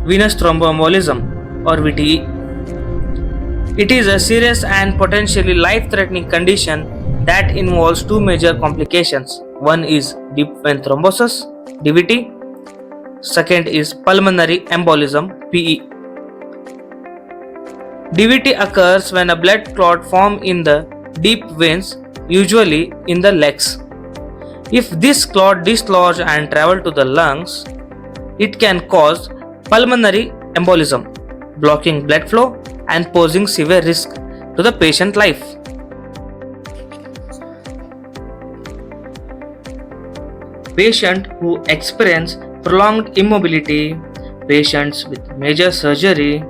venous thromboembolism or VTE. It is a serious and potentially life-threatening condition that involves two major complications. One is deep vein thrombosis (DVT). Second is pulmonary embolism (PE). DVT occurs when a blood clot forms in the deep veins, usually in the legs. If this clot dislodges and travels to the lungs, it can cause pulmonary embolism, blocking blood flow and posing severe risk to the patient life. Patients who experience prolonged immobility, patients with major surgery,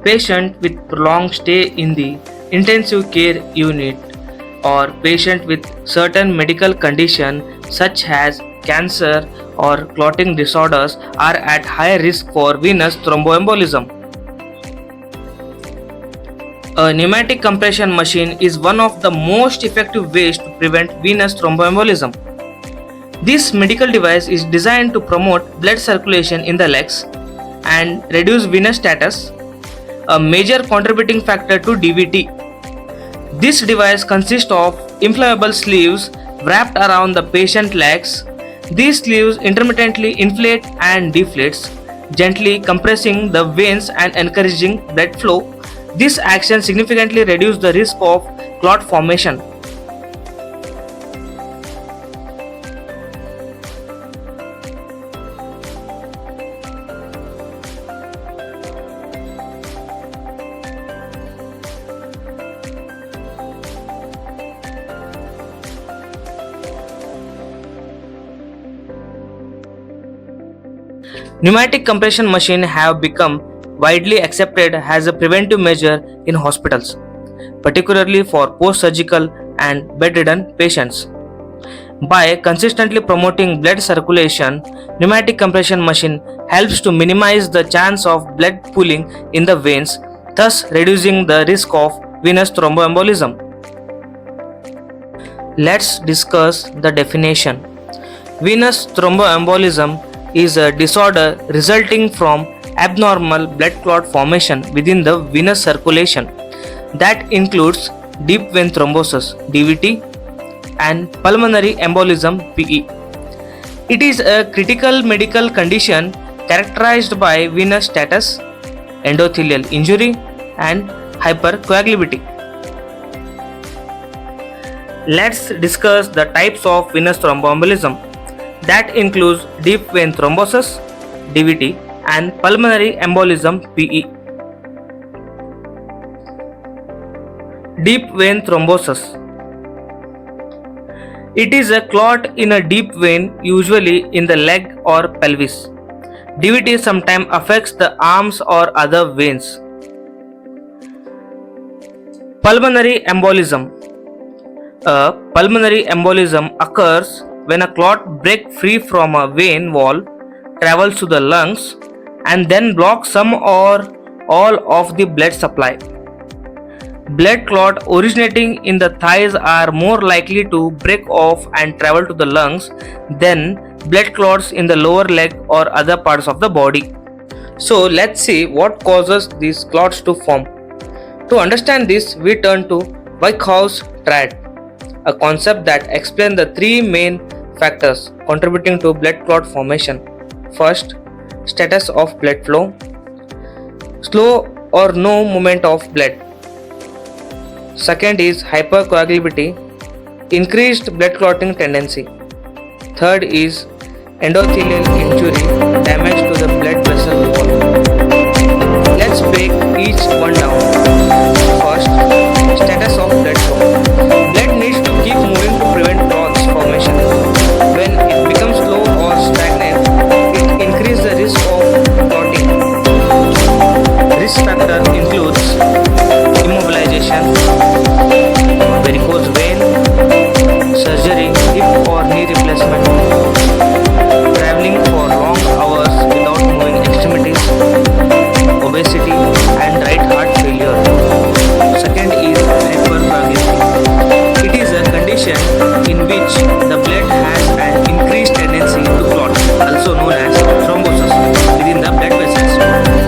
patients with prolonged stay in the intensive care unit, or patients with certain medical conditions such as cancer or clotting disorders are at higher risk for venous thromboembolism. A pneumatic compression machine is one of the most effective ways to prevent venous thromboembolism. This medical device is designed to promote blood circulation in the legs and reduce venous status, a major contributing factor to DVT. This device consists of inflatable sleeves wrapped around the patient's legs. These sleeves intermittently inflate and deflates, gently compressing the veins and encouraging blood flow. This action significantly reduces the risk of clot formation. Pneumatic compression machines have become widely accepted as a preventive measure in hospitals, particularly for post-surgical and bedridden patients. By consistently promoting blood circulation, pneumatic compression machine helps to minimize the chance of blood pooling in the veins, thus reducing the risk of venous thromboembolism. Let's discuss the definition. Venous thromboembolism is a disorder resulting from abnormal blood clot formation within the venous circulation that includes deep vein thrombosis (DVT) and pulmonary embolism (PE). It is a critical medical condition characterized by venous status, endothelial injury, and hypercoagulability. Let's discuss the types of venous thromboembolism. That includes deep vein thrombosis (DVT) and pulmonary embolism (PE). Deep vein thrombosis. It is a clot in a deep vein, usually in the leg or pelvis. DVT sometimes affects the arms or other veins. Pulmonary embolism. A pulmonary embolism occurs when a clot breaks free from a vein wall, travels to the lungs, and then blocks some or all of the blood supply. Blood clots originating in the thighs are more likely to break off and travel to the lungs than blood clots in the lower leg or other parts of the body. So let's see what causes these clots to form. To understand this, we turn to Weikhaus triad, a concept that explains the three main factors contributing to blood clot formation. First, status of blood flow, slow or no movement of blood. Second is hypercoagulability, increased blood clotting tendency. Third is endothelial injury, damage to the blood vessel wall. Let's break each one down. First, status of blood flow. Blood needs to keep moving to prevent clots formation. When it becomes slow or stagnant, it increases the risk of clotting. Risk factor includes immobilization, varicose vein, surgery, hip or knee replacement, traveling for long hours without moving extremities, obesity, and right heart failure. Second is hypercoagulability. It is a condition in which the blood has an increased tendency to clot, also known as thrombosis, within the blood vessels.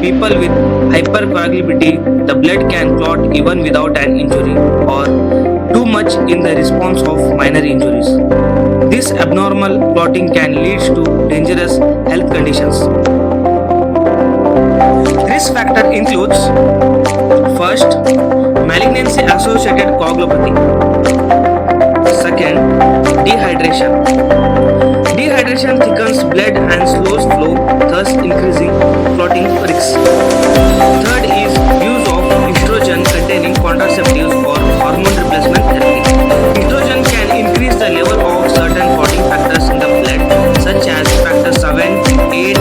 people with hypercoagulability, the blood can clot even without an injury, or too much in the response of minor injuries. This abnormal clotting can lead to dangerous health conditions. Risk factor includes: first, malignancy associated coagulopathy; second, dehydration. Dehydration thickens blood and slows flow, thus increasing clotting risks. Third is use of estrogen containing contraceptives or hormone replacement therapy. Estrogen can increase the level of certain clotting factors in the blood, such as factor 7, 8,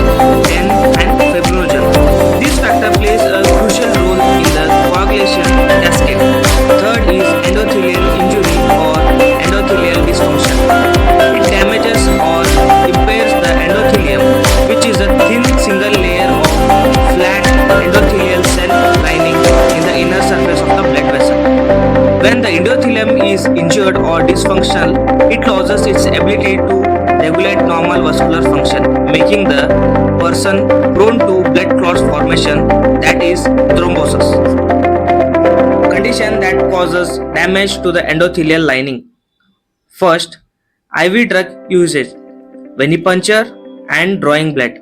10, and fibrinogen. This factor plays a crucial role in the coagulation cascade. Third is endothelial injury or endothelial dysfunction. It damages or impairs the endothelium, which is a thin single layer of flat endothelial cell lining in the inner surface of the blood vessel. When the endothelium is injured or dysfunctional, it loses its ability to regulate normal vascular function, making the person prone to blood clots formation, that is thrombosis. Condition that causes damage to the endothelial lining. First, IV drug usage, venipuncture and drawing blood.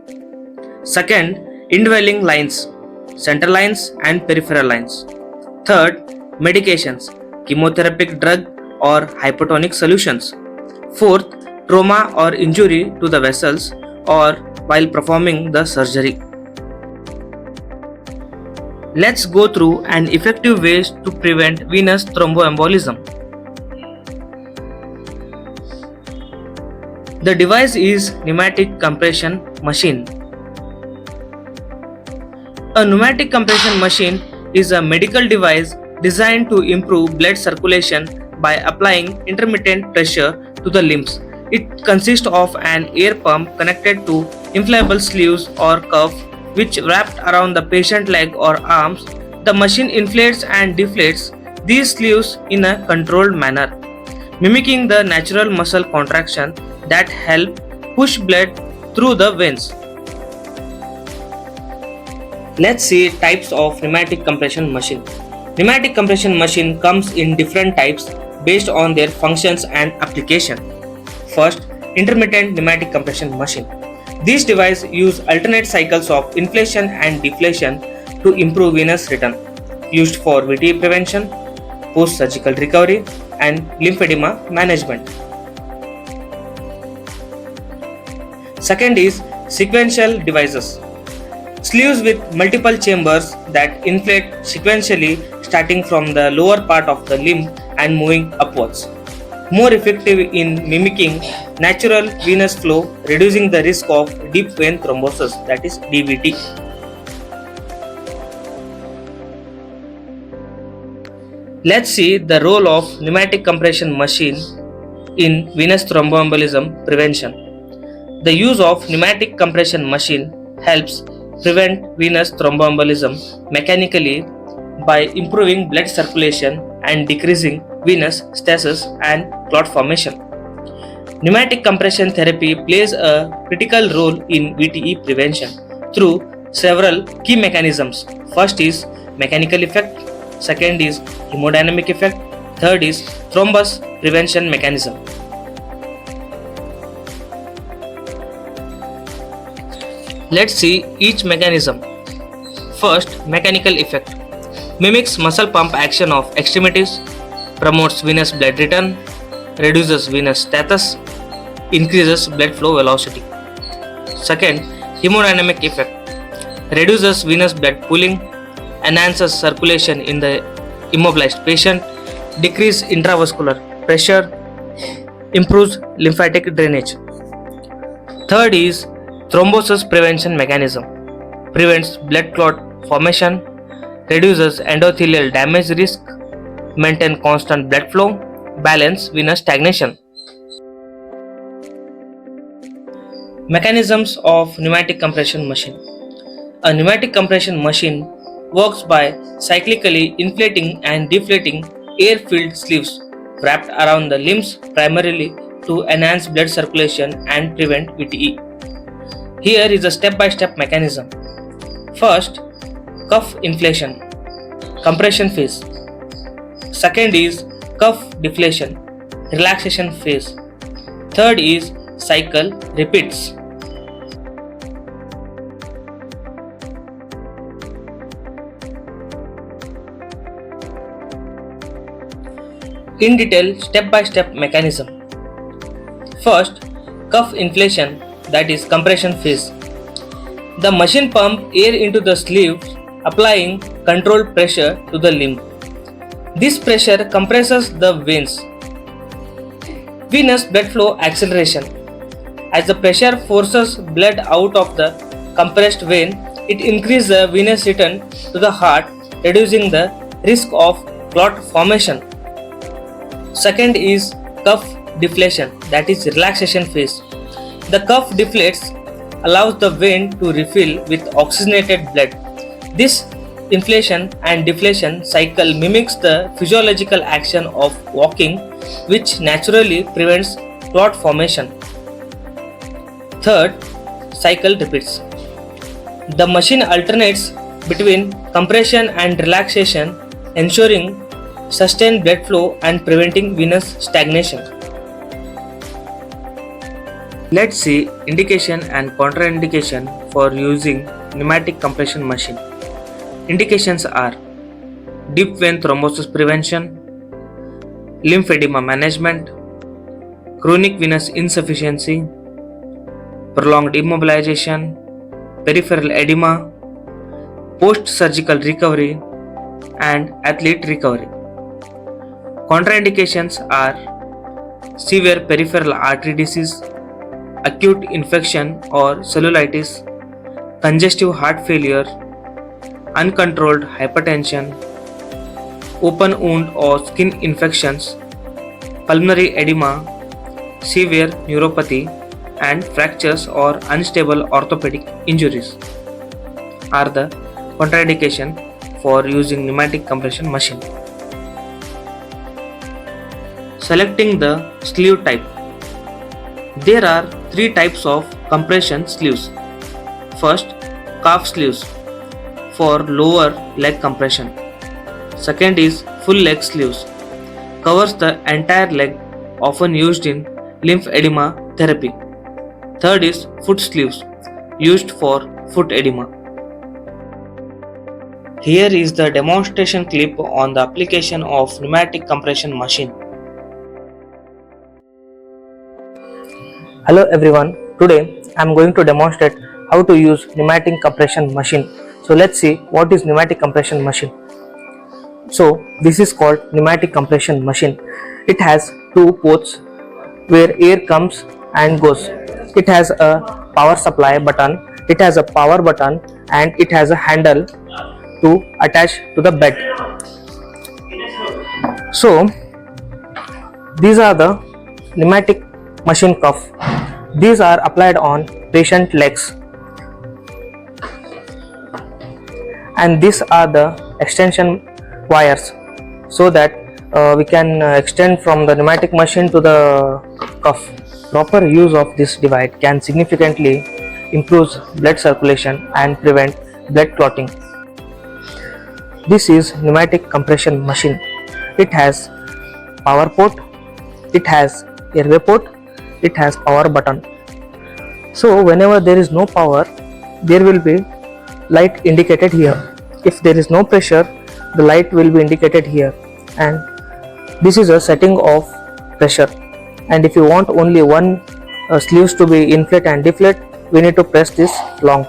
Second, indwelling lines, central lines and peripheral lines. Third, medications, chemotherapeutic drug or hypotonic solutions. Fourth, trauma or injury to the vessels or while performing the surgery. Let's go through an effective ways to prevent venous thromboembolism. The device is pneumatic compression machine. A pneumatic compression machine is a medical device designed to improve blood circulation by applying intermittent pressure to the limbs. It consists of an air pump connected to inflatable sleeves or cuff which wrapped around the patient leg or arms. The machine inflates and deflates these sleeves in a controlled manner, mimicking the natural muscle contraction that help push blood through the veins. Let's see types of pneumatic compression machine. Pneumatic compression machine comes in different types based on their functions and application. First, intermittent pneumatic compression machine. These devices use alternate cycles of inflation and deflation to improve venous return, used for VTE prevention, post-surgical recovery, and lymphedema management. Second is sequential devices. Sleeves with multiple chambers that inflate sequentially starting from the lower part of the limb and moving upwards. More effective in mimicking natural venous flow, reducing the risk of deep vein thrombosis, that is DVT. Let's see the role of pneumatic compression machine in venous thromboembolism prevention. The use of pneumatic compression machine helps prevent venous thromboembolism mechanically by improving blood circulation and decreasing venous stasis and clot formation. Pneumatic compression therapy plays a critical role in VTE prevention through several key mechanisms. First is mechanical effect, second is hemodynamic effect, third is thrombus prevention mechanism. Let's see each mechanism. First, mechanical effect. Mimics muscle pump action of extremities, promotes venous blood return, reduces venous status, increases blood flow velocity. Second, hemodynamic effect. Reduces venous blood pooling, enhances circulation in the immobilized patient, decrease intravascular pressure, improves lymphatic drainage. Third is thrombosis prevention mechanism. Prevents blood clot formation, reduces endothelial damage risk, maintain constant blood flow, balance venous stagnation. Mechanisms of pneumatic compression machine. A pneumatic compression machine works by cyclically inflating and deflating air-filled sleeves wrapped around the limbs primarily to enhance blood circulation and prevent VTE. Here is a step-by-step mechanism. First, cuff inflation, compression phase. Second is cuff deflation, relaxation phase. Third is cycle repeats. In detail, step-by-step mechanism. First, cuff inflation, that is compression phase. The machine pumps air into the sleeves, applying controlled pressure to the limb. This pressure compresses the veins. Venous blood flow acceleration. As the pressure forces blood out of the compressed vein, it increases the venous return to the heart, reducing the risk of clot formation. Second is cuff deflation, that is relaxation phase. The cuff deflates, allows the vein to refill with oxygenated blood. This inflation and deflation cycle mimics the physiological action of walking, which naturally prevents clot formation. Third, cycle repeats. The machine alternates between compression and relaxation, ensuring sustained blood flow and preventing venous stagnation. Let's see indication and contraindication for using pneumatic compression machine. Indications are deep vein thrombosis prevention, lymphedema management, chronic venous insufficiency, prolonged immobilization, peripheral edema, post-surgical recovery, and athlete recovery. Contraindications are severe peripheral artery disease, acute infection or cellulitis, congestive heart failure, uncontrolled hypertension, open wound or skin infections, pulmonary edema, severe neuropathy, and fractures or unstable orthopedic injuries are the contraindication for using pneumatic compression machine. Selecting the sleeve type. There are three types of compression sleeves. First, calf sleeves for lower leg compression. Second is full leg sleeves, covers the entire leg, often used in lymphedema therapy. Third is foot sleeves, used for foot edema. Here is the demonstration clip on the application of pneumatic compression machine. Hello everyone, today I am going to demonstrate how to use pneumatic compression machine. So let's see what is pneumatic compression machine. So this is called pneumatic compression machine. It has two ports where air comes and goes. It has a power supply button, it has a power button, and it has a handle to attach to the bed. So these are the pneumatic machine cuff. These are applied on patient legs, and these are the extension wires so that we can extend from the pneumatic machine to the cuff. Proper use of this device can significantly improve blood circulation and prevent blood clotting. This is pneumatic compression machine. It has power port, it has airway port, it has power button. So whenever there is no power, there will be light indicated here. If there is no pressure, the light will be indicated here, and this is a setting of pressure. And if you want only one sleeves to be inflate and deflate, we need to press this long.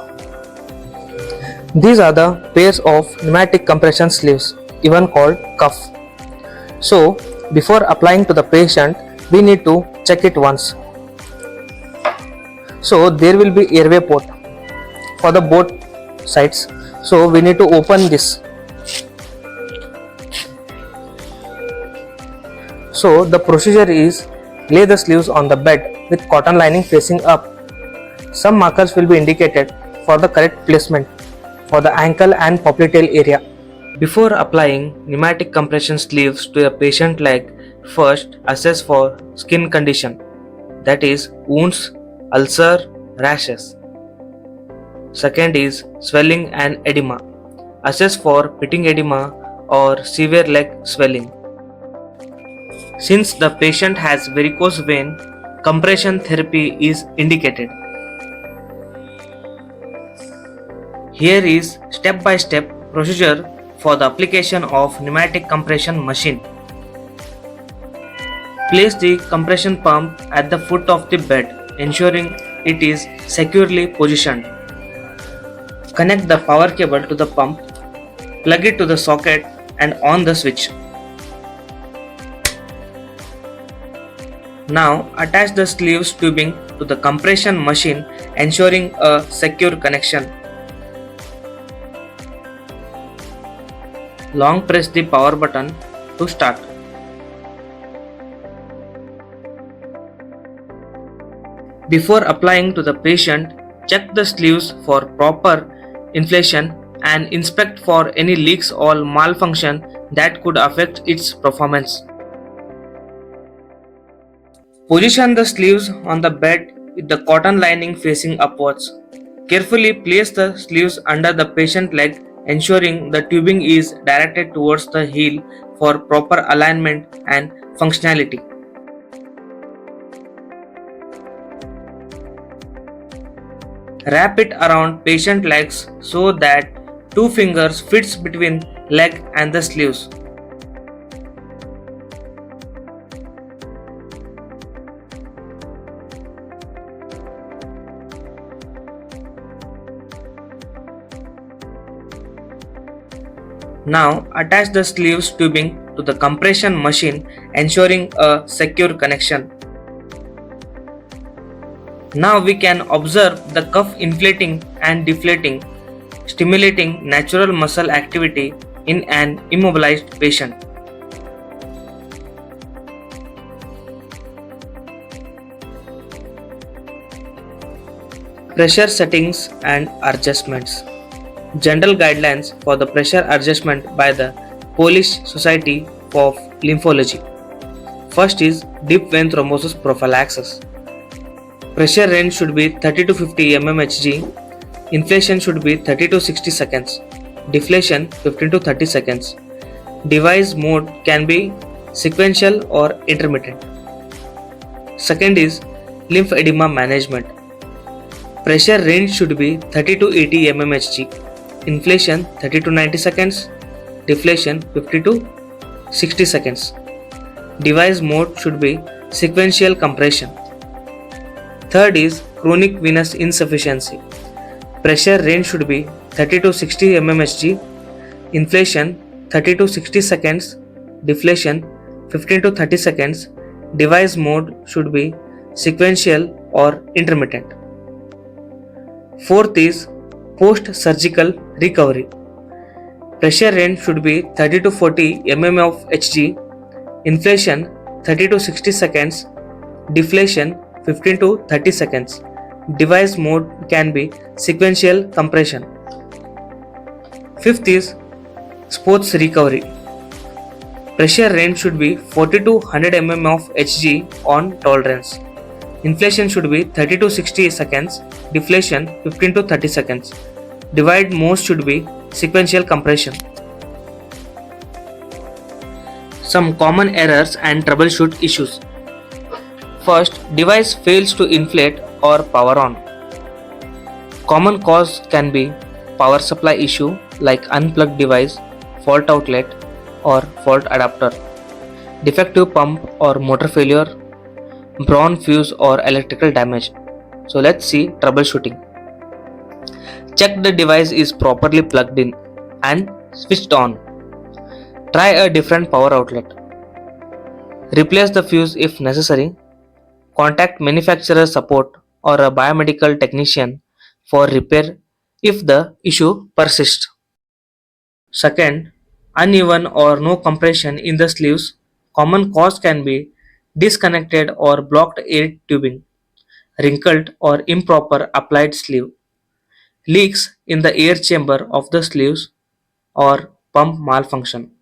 These are the pairs of pneumatic compression sleeves, even called cuff. So before applying to the patient, we need to check it once. So there will be airway port for the both sides. So we need to open this. So the procedure is lay the sleeves on the bed with cotton lining facing up. Some markers will be indicated for the correct placement for the ankle and popliteal area. Before applying pneumatic compression sleeves to a patient leg, first assess for skin condition, that is wounds, ulcer, rashes. Second is swelling and edema. assess for pitting edema or severe leg swelling. Since the patient has varicose vein, compression therapy is indicated. Here is step-by-step procedure for the application of pneumatic compression machine. Place the compression pump at the foot of the bed, ensuring it is securely positioned. Connect the power cable to the pump, plug it to the socket and on the switch. Now attach the sleeves tubing to the compression machine, ensuring a secure connection. Long press the power button to start. Before applying to the patient, check the sleeves for proper inflation and inspect for any leaks or malfunction that could affect its performance. Position the sleeves on the bed with the cotton lining facing upwards. Carefully place the sleeves under the patient leg, ensuring the tubing is directed towards the heel for proper alignment and functionality. Wrap it around patient legs so that two fingers fits between leg and the sleeves. Now attach the sleeves tubing to the compression machine, ensuring a secure connection. Now we can observe the cuff inflating and deflating, stimulating natural muscle activity in an immobilized patient. Pressure settings and adjustments. General guidelines for the pressure adjustment by the Polish Society of Lymphology. First is deep vein thrombosis prophylaxis. Pressure range should be 30 to 50 mmHg. Inflation should be 30 to 60 seconds. Deflation 15 to 30 seconds. Device mode can be sequential or intermittent. Second is lymphedema management. Pressure range should be 30 to 80 mmHg. Inflation 30 to 90 seconds. Deflation 50 to 60 seconds. Device mode should be sequential compression. Third is chronic venous insufficiency. Pressure range should be 30 to 60 mmHg. Inflation 30 to 60 seconds. Deflation 15 to 30 seconds. Device mode should be sequential or intermittent. Fourth is post-surgical recovery. Pressure range should be 30 to 40 mm of Hg. Inflation 30 to 60 seconds. Deflation 15 to 30 seconds. Device mode can be sequential compression. Fifth is sports recovery. Pressure range should be 40 to 100 mm of Hg on tolerance. Inflation should be 30 to 60 seconds. Deflation 15 to 30 seconds. Divide mode should be sequential compression. Some common errors and troubleshoot issues. First, device fails to inflate or power on. Common cause can be power supply issue like unplugged device, fault outlet or fault adapter, defective pump or motor failure, brown fuse or electrical damage. So let's see troubleshooting. Check the device is properly plugged in and switched on. Try a different power outlet. Replace the fuse if necessary. Contact manufacturer support or a biomedical technician for repair if the issue persists. Second, uneven or no compression in the sleeves. Common cause can be disconnected or blocked air tubing, wrinkled or improper applied sleeve, leaks in the air chamber of the sleeves, or pump malfunction.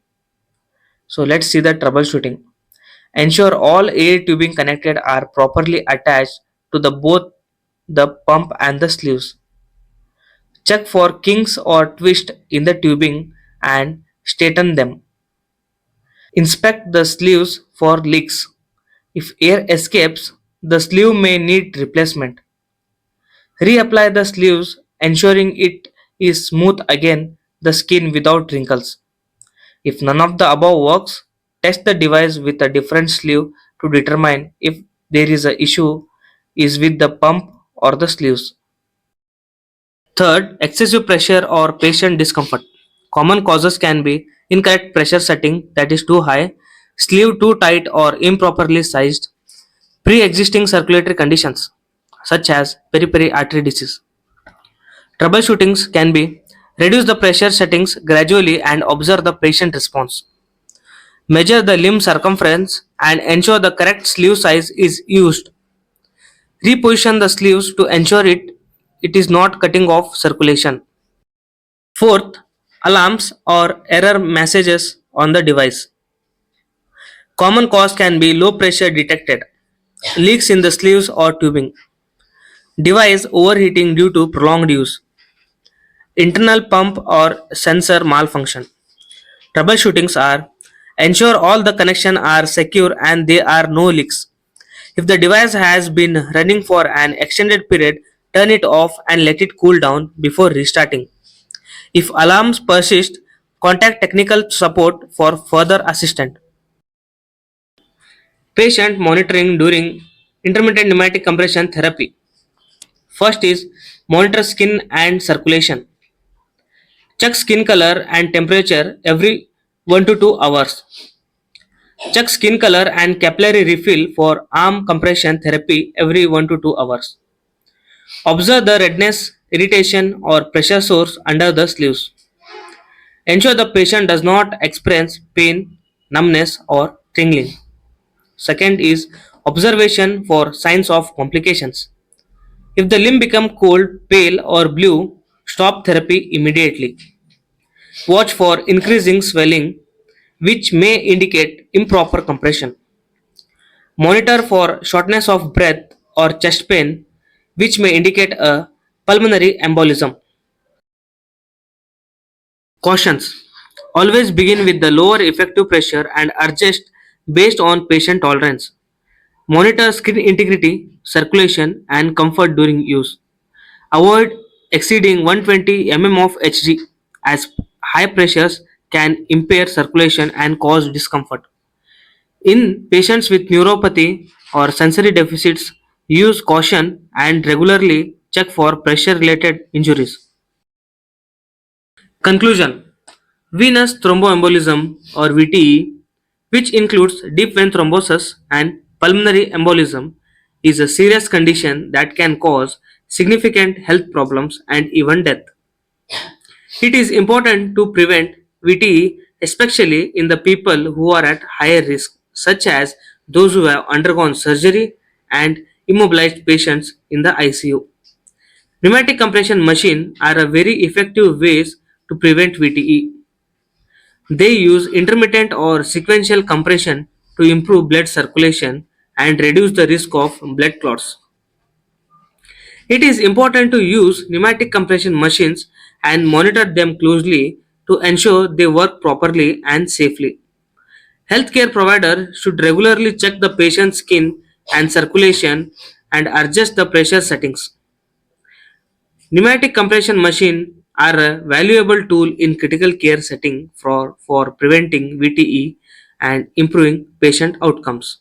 So let's see the troubleshooting. Ensure all air tubing connected are properly attached to the both the pump and the sleeves. Check for kinks or twist in the tubing and straighten them. Inspect the sleeves for leaks. If air escapes, the sleeve may need replacement. Reapply the sleeves, ensuring it is smooth again the skin without wrinkles. If none of the above works, test the device with a different sleeve to determine if there is a issue is with the pump or the sleeves. Third, excessive pressure or patient discomfort. Common causes can be incorrect pressure setting that is too high, sleeve too tight or improperly sized, pre-existing circulatory conditions such as peripheral artery disease. Troubleshootings can be reduce the pressure settings gradually and observe the patient response. Measure the limb circumference and ensure the correct sleeve size is used. Reposition the sleeves to ensure it is not cutting off circulation. Fourth, alarms or error messages on the device. Common cause can be low pressure detected, leaks in the sleeves or tubing, device overheating due to prolonged use, internal pump or sensor malfunction. Troubleshootings are ensure all the connections are secure and there are no leaks. If the device has been running for an extended period, turn it off and let it cool down before restarting. If alarms persist, contact technical support for further assistance. Patient monitoring during intermittent pneumatic compression therapy. First is monitor skin and circulation. Check skin color and temperature every 1 to 2 hours. Check skin color and capillary refill for arm compression therapy every 1 to 2 hours. Observe the redness, irritation, or pressure source under the sleeves. Ensure the patient does not experience pain, numbness, or tingling. Second is observation for signs of complications. If the limb becomes cold, pale, or blue, stop therapy immediately. Watch for increasing swelling, which may indicate improper compression. Monitor for shortness of breath or chest pain, which may indicate a pulmonary embolism. Cautions: always begin with the lower effective pressure and adjust based on patient tolerance. Monitor skin integrity, circulation, and comfort during use. Avoid exceeding 120 mm of Hg as high pressures can impair circulation and cause discomfort. In patients with neuropathy or sensory deficits, use caution and regularly check for pressure related injuries. Conclusion: venous thromboembolism or VTE, which includes deep vein thrombosis and pulmonary embolism, is a serious condition that can cause significant health problems and even death. It is important to prevent VTE, especially in the people who are at higher risk, such as those who have undergone surgery and immobilized patients in the ICU. Pneumatic compression machine are a very effective ways to prevent VTE. They use intermittent or sequential compression to improve blood circulation and reduce the risk of blood clots. It is important to use pneumatic compression machines and monitor them closely to ensure they work properly and safely. Healthcare providers should regularly check the patient's skin and circulation and adjust the pressure settings. Pneumatic compression machines are a valuable tool in critical care setting for preventing VTE and improving patient outcomes.